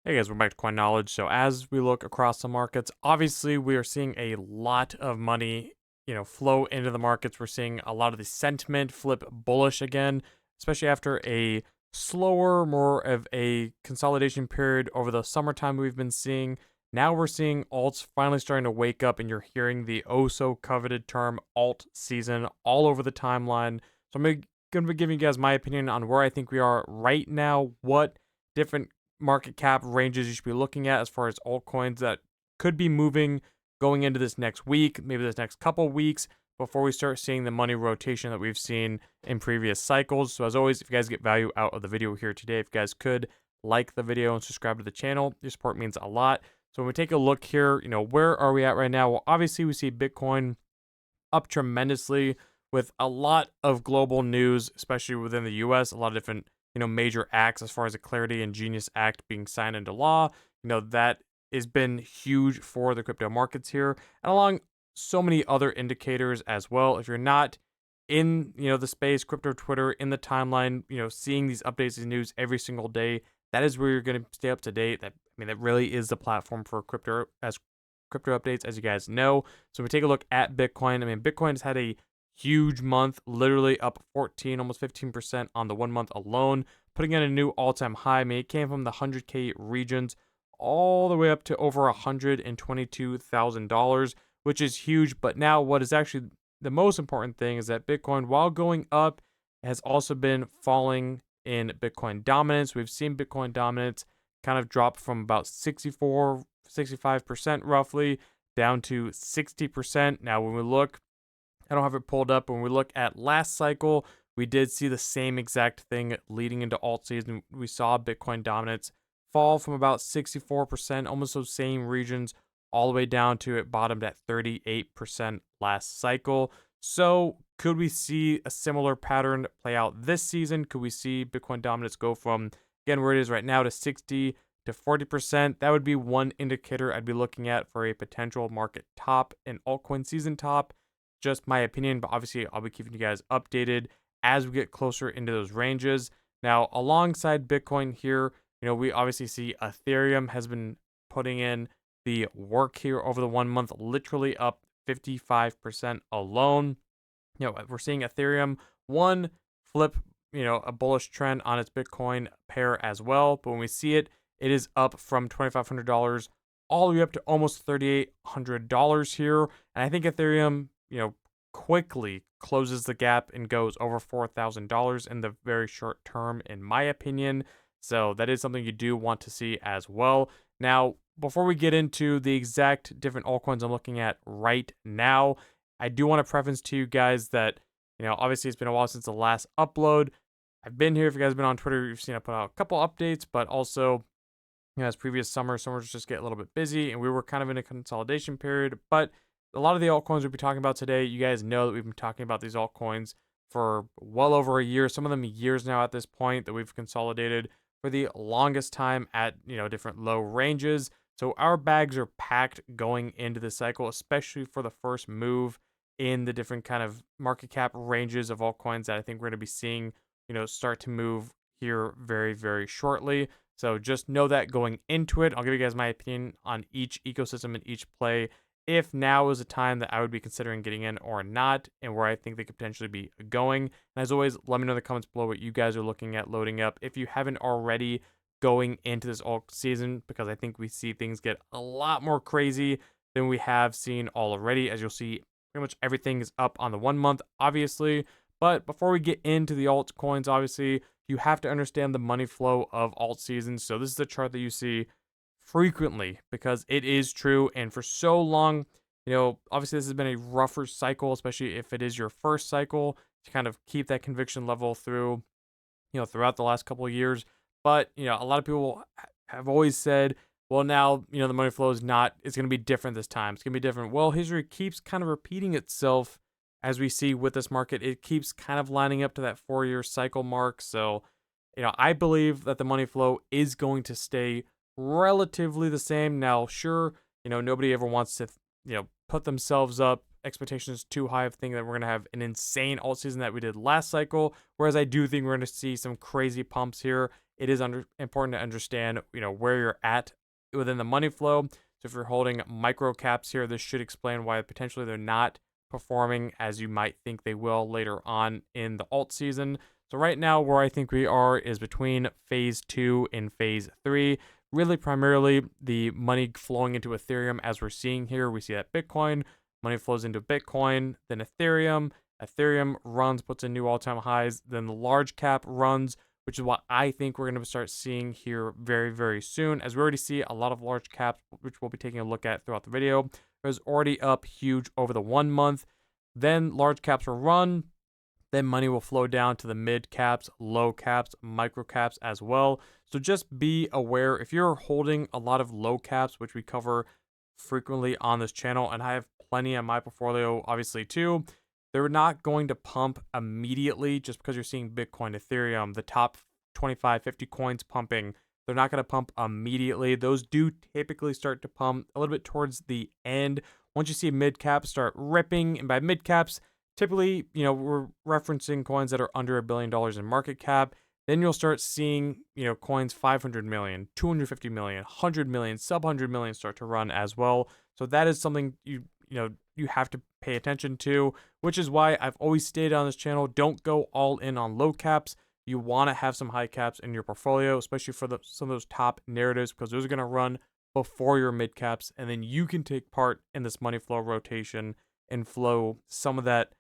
Hey guys, we're back to Coin Knowledge. So as we look across the markets, obviously we are seeing a lot of money, flow into the markets. We're seeing a lot of the sentiment flip bullish again, especially after a slower, more of a consolidation period over the summertime we've been seeing. Now we're seeing alts finally starting to wake up, and you're hearing the oh so coveted term alt season all over the timeline. So I'm going to be giving you guys my opinion on where I think we are right now, what different market cap ranges you should be looking at as far as altcoins that could be moving going into this next week, maybe this next couple weeks before we start seeing the money rotation that we've seen in previous cycles. So as always, if you guys get value out of the video here today, if you guys could like the video and subscribe to the channel, your support means a lot. So when we take a look here, where are we at right now? Well, obviously we see Bitcoin up tremendously with a lot of global news, especially within the US, a lot of different, major acts as far as the Clarity and Genius Act being signed into law. That has been huge for the crypto markets here, and along so many other indicators as well. If you're not in, the space, crypto Twitter, in the timeline, seeing these updates and news every single day, that is where you're going to stay up to date. That really is the platform for crypto updates, as you guys know. So we take a look at Bitcoin. Bitcoin has had a huge month, literally up 14, almost 15% on the 1 month alone, putting in a new all-time high. It came from the 100K regions all the way up to over $122,000, which is huge. But now what is actually the most important thing is that Bitcoin, while going up, has also been falling in Bitcoin dominance. We've seen Bitcoin dominance kind of drop from about 65% roughly down to 60%. Now, when we look, I don't have it pulled up. When we look at last cycle, we did see the same exact thing leading into Altseason. We saw Bitcoin dominance fall from about 64%, almost those same regions, all the way down to it bottomed at 38% last cycle. So could we see a similar pattern play out this season? Could we see Bitcoin dominance go from, again, where it is right now to 60 to 40%? That would be one indicator I'd be looking at for a potential market top and altcoin season top. Just my opinion, but obviously I'll be keeping you guys updated as we get closer into those ranges. Now, alongside Bitcoin here, we obviously see Ethereum has been putting in the work here over the 1 month, literally up 55% alone. We're seeing Ethereum one flip, a bullish trend on its Bitcoin pair as well. But when we see it, it is up from $2,500 all the way up to almost $3,800 here. And I think Ethereum, quickly closes the gap and goes over $4,000 in the very short term, in my opinion. So that is something you do want to see as well. Now, before we get into the exact different altcoins I'm looking at right now, I do want to preface to you guys that, obviously it's been a while since the last upload. I've been here. If you guys have been on Twitter, you've seen I put out a couple updates, but also, as previous summers just get a little bit busy, and we were kind of in a consolidation period. But a lot of the altcoins we'll be talking about today, you guys know that we've been talking about these altcoins for well over a year, some of them years now at this point, that we've consolidated for the longest time at, different low ranges. So our bags are packed going into this cycle, especially for the first move in the different kind of market cap ranges of altcoins that I think we're going to be seeing, start to move here very, very shortly. So just know that going into it. I'll give you guys my opinion on each ecosystem and each play, if now is a time that I would be considering getting in or not, and where I think they could potentially be going. And as always, let me know in the comments below what you guys are looking at loading up if you haven't already going into this alt season, because I think we see things get a lot more crazy than we have seen already. As you'll see, pretty much everything is up on the 1 month, obviously. But before we get into the altcoins, obviously, you have to understand the money flow of alt seasons. So this is the chart that you see frequently because it is true. And for so long, obviously this has been a rougher cycle, especially if it is your first cycle, to kind of keep that conviction level through, throughout the last couple of years. But, a lot of people have always said, well, now, the money flow it's going to be different this time. It's going to be different. Well, history keeps kind of repeating itself as we see with this market. It keeps kind of lining up to that 4-year cycle mark. So, I believe that the money flow is going to stay relatively the same. Now, sure, nobody ever wants to, put themselves up expectations too high of thinking that we're going to have an insane alt season that we did last cycle. Whereas I do think we're going to see some crazy pumps here it is important to understand, where you're at within the money flow. So if you're holding micro caps here, this should explain why potentially they're not performing as you might think they will later on in the alt season. So right now, where I think we are is between phase 2 and phase 3. Really, primarily the money flowing into Ethereum, as we're seeing here. We see that Bitcoin money flows into Bitcoin, then Ethereum. Ethereum runs, puts in new all-time highs. Then the large cap runs, which is what I think we're going to start seeing here very, very soon, as we already see a lot of large caps, which we'll be taking a look at throughout the video. It was already up huge over the 1 month. Then large caps will run. Then money will flow down to the mid caps, low caps, micro caps as well. So just be aware if you're holding a lot of low caps, which we cover frequently on this channel, and I have plenty on my portfolio obviously too, they're not going to pump immediately just because you're seeing Bitcoin, Ethereum, the top 25, 50 coins pumping. They're not going to pump immediately. Those do typically start to pump a little bit towards the end. Once you see mid caps start ripping, and by mid caps, typically, we're referencing coins that are under $1 billion in market cap. Then you'll start seeing, coins 500 million, 250 million, 100 million, sub 100 million start to run as well. So that is something you have to pay attention to, which is why I've always stated on this channel, don't go all in on low caps. You want to have some high caps in your portfolio, especially for some of those top narratives, because those are going to run before your mid caps, and then you can take part in this money flow rotation and flow some of that,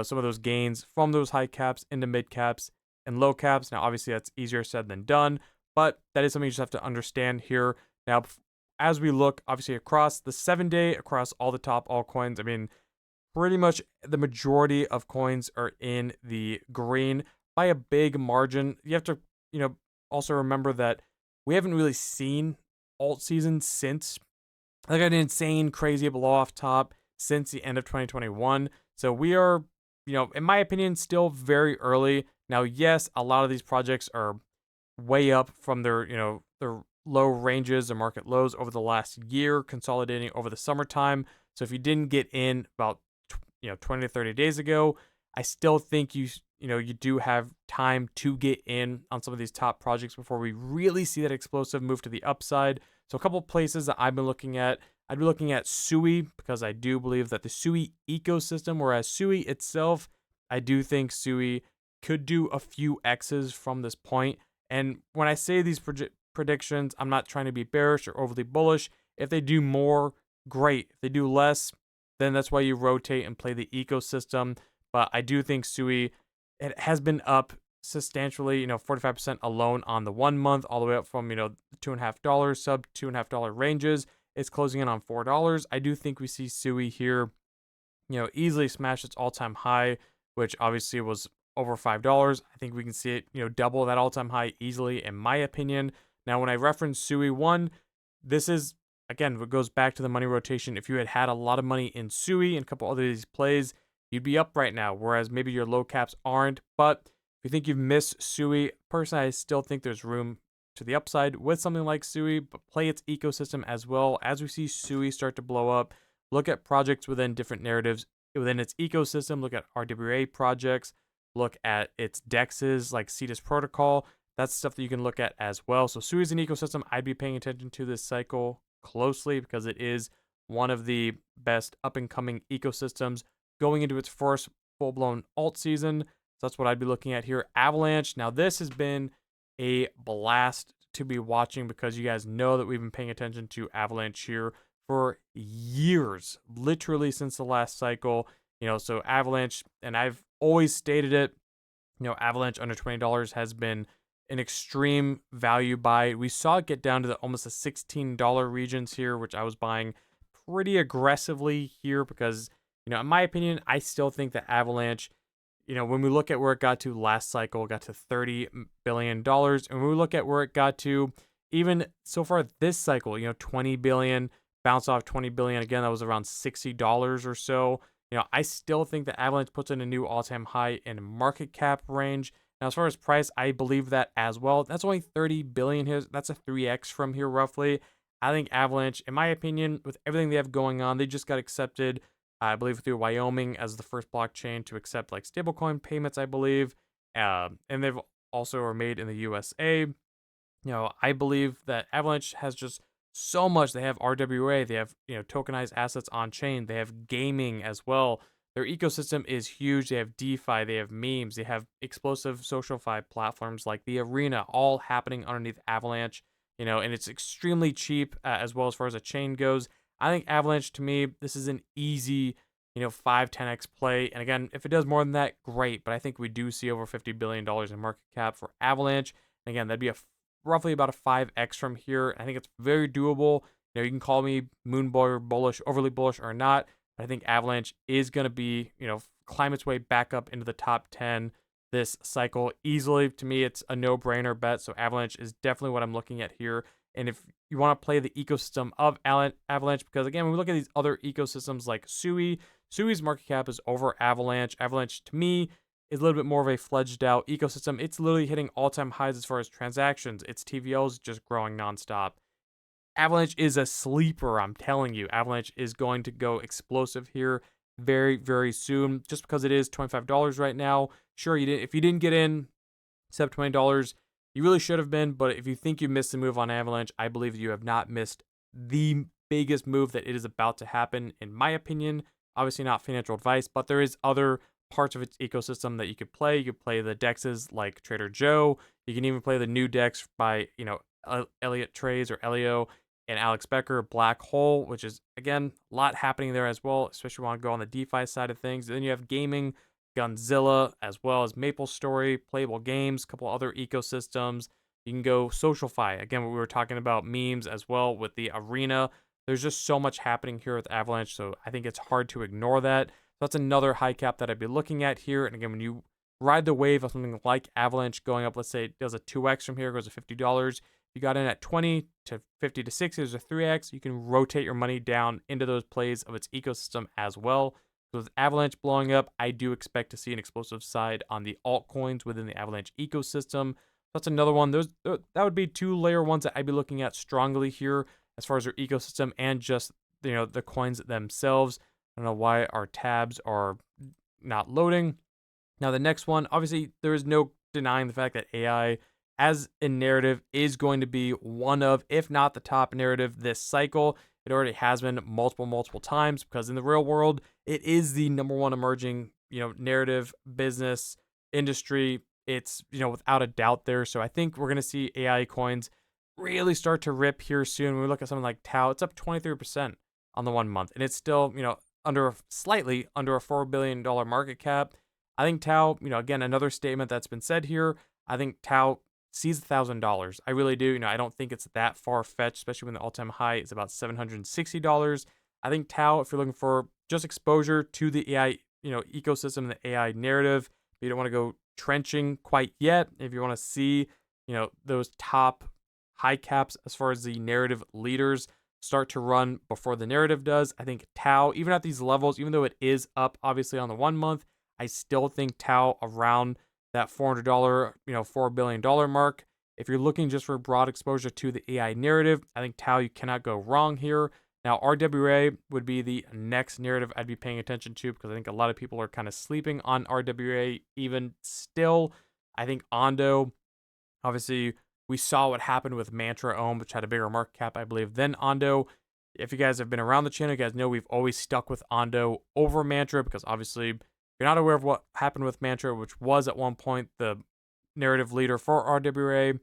some of those gains from those high caps into mid caps and low caps. Now, obviously, that's easier said than done, but that is something you just have to understand here. Now, as we look, obviously, across the 7-day, across all the top altcoins, I mean, pretty much the majority of coins are in the green by a big margin. You have to, also remember that we haven't really seen alt season since, like, an insane, crazy blow off top since the end of 2021. So we are, in my opinion, still very early. Now, yes, a lot of these projects are way up from their, their low ranges or market lows over the last year, consolidating over the summertime. So if you didn't get in about 20 to 30 days ago, I still think you do have time to get in on some of these top projects before we really see that explosive move to the upside. So a couple of places that I've been looking at, I'd be looking at Sui, because I do believe that the Sui ecosystem, whereas Sui itself, I do think Sui could do a few X's from this point. And when I say these predictions, I'm not trying to be bearish or overly bullish. If they do more, great. If they do less, then that's why you rotate and play the ecosystem. But I do think Sui, it has been up substantially, 45% alone on the 1 month, all the way up from, $2.50, sub $2.50 ranges. It's closing in on $4. I do think we see Sui here, easily smash its all-time high, which obviously was over $5. I think we can see it, double that all-time high easily, in my opinion. Now, when I reference Sui 1, this is, again, it goes back to the money rotation. If you had a lot of money in Sui and a couple other of these plays, you'd be up right now, whereas maybe your low caps aren't. But if you think you've missed Sui, personally, I still think there's room to the upside with something like Sui, but play its ecosystem as well. As we see Sui start to blow up, look at projects within different narratives within its ecosystem. Look at RWA projects. Look at its DEXs like Cetus Protocol. That's stuff that you can look at as well. So Sui is an ecosystem I'd be paying attention to this cycle closely, because it is one of the best up-and-coming ecosystems going into its first full-blown alt season. So that's what I'd be looking at here. Avalanche. Now, this has been a blast to be watching, because you guys know that we've been paying attention to Avalanche here for years, literally since the last cycle. So Avalanche, and I've always stated it, Avalanche under $20 has been an extreme value buy. We saw it get down to almost the $16 regions here, which I was buying pretty aggressively here, because, in my opinion, I still think that Avalanche, when we look at where it got to last cycle, it got to $30 billion. And when we look at where it got to even so far this cycle, 20 billion, bounce off 20 billion. Again, that was around $60 or so. I still think that Avalanche puts in a new all-time high in market cap range. Now, as far as price, I believe that as well. That's only 30 billion here. That's a 3x from here, roughly. I think Avalanche, in my opinion, with everything they have going on, they just got accepted, I believe, through Wyoming as the first blockchain to accept like stablecoin payments, I believe. And they've also are made in the USA. I believe that Avalanche has just so much. They have RWA, they have, tokenized assets on chain, they have gaming as well. Their ecosystem is huge. They have DeFi, they have memes, they have explosive social fi platforms like the Arena, all happening underneath Avalanche, and it's extremely cheap as well as far as a chain goes. I think Avalanche, to me, this is an easy, 5, 10x play. And again, if it does more than that, great. But I think we do see over $50 billion in market cap for Avalanche. And again, that'd be roughly about a 5x from here. I think it's very doable. You can call me moon boy or bullish, overly bullish or not. But I think Avalanche is going to be, climb its way back up into the top 10 this cycle easily. To me, it's a no-brainer bet. So Avalanche is definitely what I'm looking at here. And if you want to play the ecosystem of Avalanche, because again, when we look at these other ecosystems like Sui's market cap is over Avalanche. Avalanche, to me, is a little bit more of a fledged out ecosystem. It's literally hitting all-time highs as far as transactions. Its TVL is just growing nonstop. Avalanche is a sleeper, I'm telling you. Avalanche is going to go explosive here very, very soon. Just because it is $25 right now. Sure, if you didn't get in, except $20, you really should have been. But if you think you missed the move on Avalanche, I believe you have not missed the biggest move that it is about to happen, in my opinion. Obviously not financial advice, but there is other parts of its ecosystem that you could play. You could play the dexes like Trader Joe. You can even play the new dex by, Elliot Trays or Elio and Alex Becker, Black Hole, which is, again, a lot happening there as well, especially when you want to go on the DeFi side of things. And then you have gaming, Gunzilla, as well as Maple Story, Playable Games, a couple other ecosystems. You can go SocialFi. Again, we were talking about memes as well with the Arena. There's just so much happening here with Avalanche, so I think it's hard to ignore that. So that's another high cap that I'd be looking at here. And again, when you ride the wave of something like Avalanche going up, let's say it does a 2x from here, goes to $50. You got in at 20 to 50 to 60, there's a 3x. You can rotate your money down into those plays of its ecosystem as well. So with Avalanche blowing up, I do expect to see an explosive side on the altcoins within the Avalanche ecosystem. That's another one. That would be two layer ones that I'd be looking at strongly here as far as their ecosystem and just, the coins themselves. I don't know why our tabs are not loading. Now, the next one, obviously, there is no denying the fact that AI as a narrative is going to be one of, if not the top narrative this cycle. It already has been multiple times, because in the real world, it is the number one emerging, narrative, business, industry. It's, without a doubt there. So I think we're going to see AI coins really start to rip here soon. When we look at something like Tau, it's up 23% on the 1 month, and it's still, slightly under a $4 billion market cap. I think Tau, again, another statement that's been said here. I think Tau sees $1,000. I really do. I don't think it's that far-fetched, especially when the all-time high is about $760. I think Tau, if you're looking for just exposure to the AI, ecosystem, the AI narrative, but you don't want to go trenching quite yet. If you want to see, those top high caps as far as the narrative leaders start to run before the narrative does, I think Tau, even at these levels, even though it is up obviously on the 1 month, I still think Tau around that $400, $4 billion mark. If you're looking just for broad exposure to the AI narrative, I think Tau, you cannot go wrong here. Now, RWA would be the next narrative I'd be paying attention to, because I think a lot of people are kind of sleeping on RWA even still. I think Ondo, obviously, we saw what happened with Mantra Ohm, which had a bigger market cap, I believe, than Ondo. If you guys have been around the channel, you guys know we've always stuck with Ondo over Mantra, because obviously, if you're not aware of what happened with Mantra, which was at one point the narrative leader for RWA, it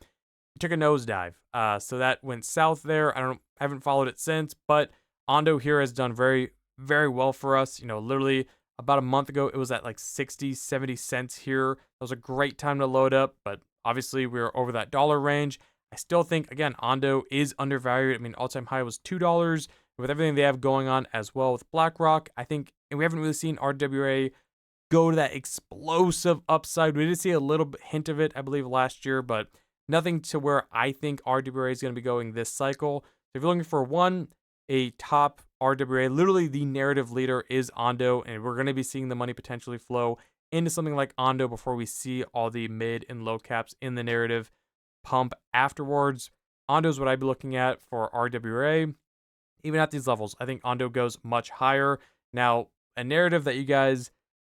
took a nosedive. So that went south there. I haven't followed it since, but Ondo here has done very, very well for us. Literally about a month ago, it was at like 60, 70 cents here. That was a great time to load up, but obviously we were over that dollar range. I still think, again, Ondo is undervalued. I mean, all-time high was $2. With everything they have going on as well with BlackRock, I think, and we haven't really seen RWA go to that explosive upside. We did see a little hint of it, I believe, last year, but nothing to where I think RWA is going to be going this cycle. So if you're looking for a top RWA, literally the narrative leader is Ondo, and we're going to be seeing the money potentially flow into something like Ondo before we see all the mid and low caps in the narrative pump afterwards. Ondo is what I'd be looking at for RWA. Even at these levels, I think Ondo goes much higher. Now, a narrative that you guys,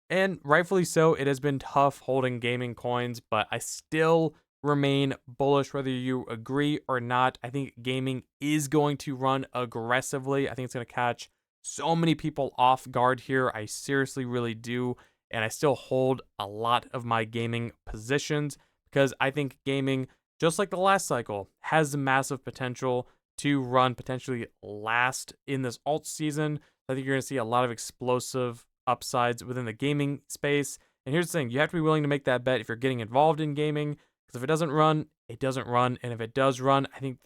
and rightfully so, it has been tough holding gaming coins, but I still remain bullish, whether you agree or not. I think gaming is going to run aggressively. I think it's going to catch so many people off guard here. I seriously really do. And I still hold a lot of my gaming positions because I think gaming, just like the last cycle, has the massive potential to run potentially last in this alt season. I think you're going to see a lot of explosive upsides within the gaming space. And here's the thing, you have to be willing to make that bet if you're getting involved in gaming, because if it doesn't run, it doesn't run. And if it does run, I think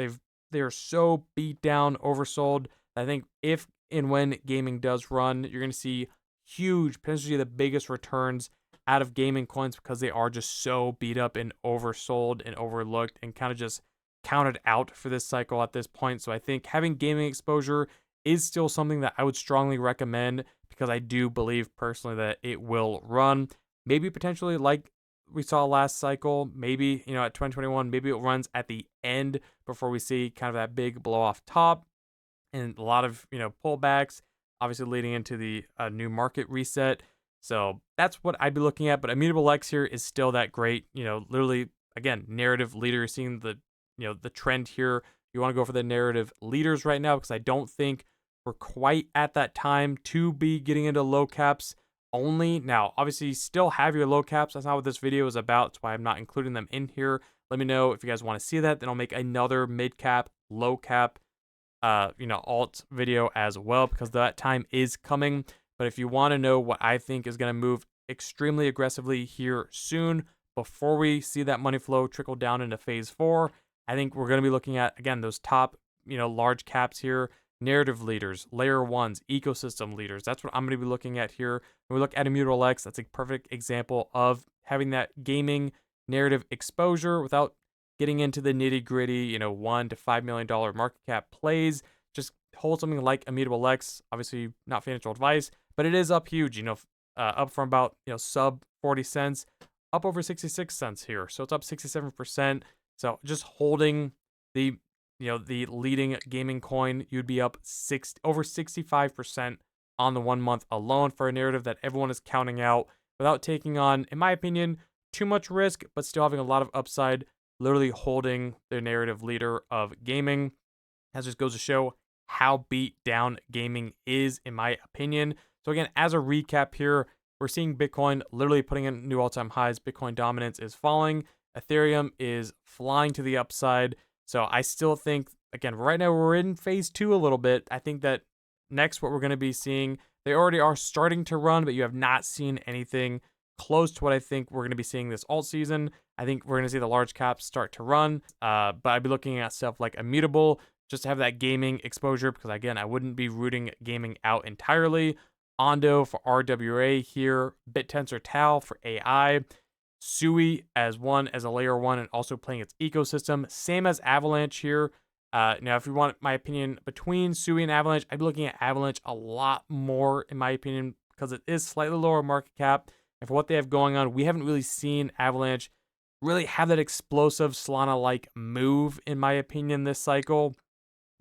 they're so beat down, oversold. I think if and when gaming does run, you're going to see huge, potentially the biggest returns out of gaming coins because they are just so beat up and oversold and overlooked and kind of just counted out for this cycle at this point. So I think having gaming exposure is still something that I would strongly recommend because I do believe personally that it will run. Maybe potentially like we saw last cycle, maybe, at 2021, maybe it runs at the end before we see kind of that big blow off top and a lot of, pullbacks, obviously leading into the new market reset. So that's what I'd be looking at. But Immutable X here is still that great, literally, again, narrative leader. Seeing the trend here. You want to go for the narrative leaders right now because I don't think we're quite at that time to be getting into low caps only. Now, obviously, you still have your low caps. That's not what this video is about. That's why I'm not including them in here. Let me know if you guys want to see that. Then I'll make another mid cap, low cap, alt video as well because that time is coming. But if you want to know what I think is going to move extremely aggressively here soon, before we see that money flow trickle down into phase 4, I think we're going to be looking at, again, those top, large caps here, narrative leaders, layer ones, ecosystem leaders. That's what I'm going to be looking at here. When we look at Immutable X, that's a perfect example of having that gaming narrative exposure without getting into the nitty gritty, $1 to $5 million market cap plays. Just hold something like Immutable X. Obviously, not financial advice, but it is up huge, up from about, sub 40 cents, up over 66 cents here. So it's up 67%. So just holding the leading gaming coin, you'd be up over 65% on the 1 month alone for a narrative that everyone is counting out without taking on, in my opinion, too much risk, but still having a lot of upside, literally holding the narrative leader of gaming. That just goes to show how beat down gaming is, in my opinion. So again, as a recap here, we're seeing Bitcoin literally putting in new all-time highs. Bitcoin dominance is falling. Ethereum is flying to the upside. So I still think, again, right now we're in phase 2 a little bit. I think that next what we're going to be seeing, they already are starting to run, but you have not seen anything close to what I think we're going to be seeing this alt season. I think we're going to see the large caps start to run, but I'd be looking at stuff like Immutable just to have that gaming exposure because, again, I wouldn't be rooting gaming out entirely. Ondo for RWA here, Bittensor Tau for AI, Sui as a layer 1 and also playing its ecosystem. Same as Avalanche here. Now, if you want my opinion between Sui and Avalanche, I'd be looking at Avalanche a lot more, in my opinion, because it is slightly lower market cap. And for what they have going on, we haven't really seen Avalanche really have that explosive Solana-like move, in my opinion, this cycle.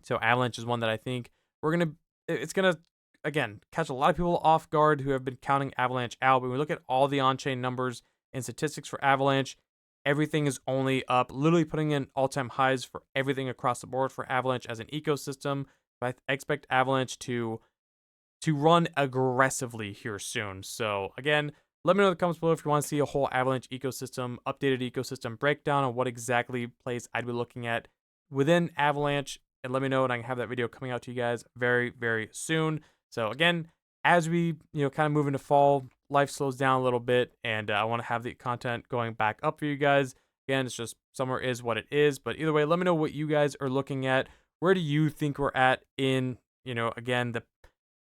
So Avalanche is one that I think it's going to, again, catch a lot of people off guard who have been counting Avalanche out. But when we look at all the on-chain numbers and statistics for Avalanche, everything is only up, literally putting in all-time highs for everything across the board for Avalanche as an ecosystem. But I expect Avalanche to run aggressively here soon. So again, let me know in the comments below if you want to see a whole Avalanche ecosystem, updated ecosystem breakdown on what exactly plays I'd be looking at within Avalanche. And let me know, and I can have that video coming out to you guys very, very soon. So again, as we kind of move into fall, life slows down a little bit, and I want to have the content going back up for you guys. Again, it's just summer is what it is. But either way, let me know what you guys are looking at. Where do you think we're at in, again,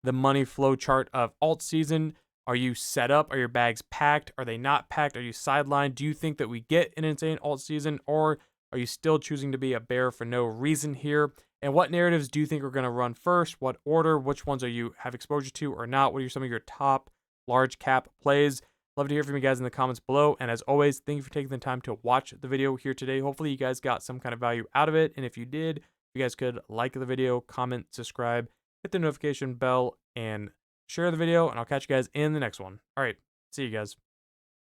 the money flow chart of alt season? Are you set up? Are your bags packed? Are they not packed? Are you sidelined? Do you think that we get an insane alt season, or are you still choosing to be a bear for no reason here? And what narratives do you think are going to run first? What order? Which ones are you have exposure to or not? What are some of your top large cap plays? Love to hear from you guys in the comments below. And as always, thank you for taking the time to watch the video here today. Hopefully you guys got some kind of value out of it. And if you did, you guys could like the video, comment, subscribe, hit the notification bell, and share the video. And I'll catch you guys in the next one. All right. See you guys.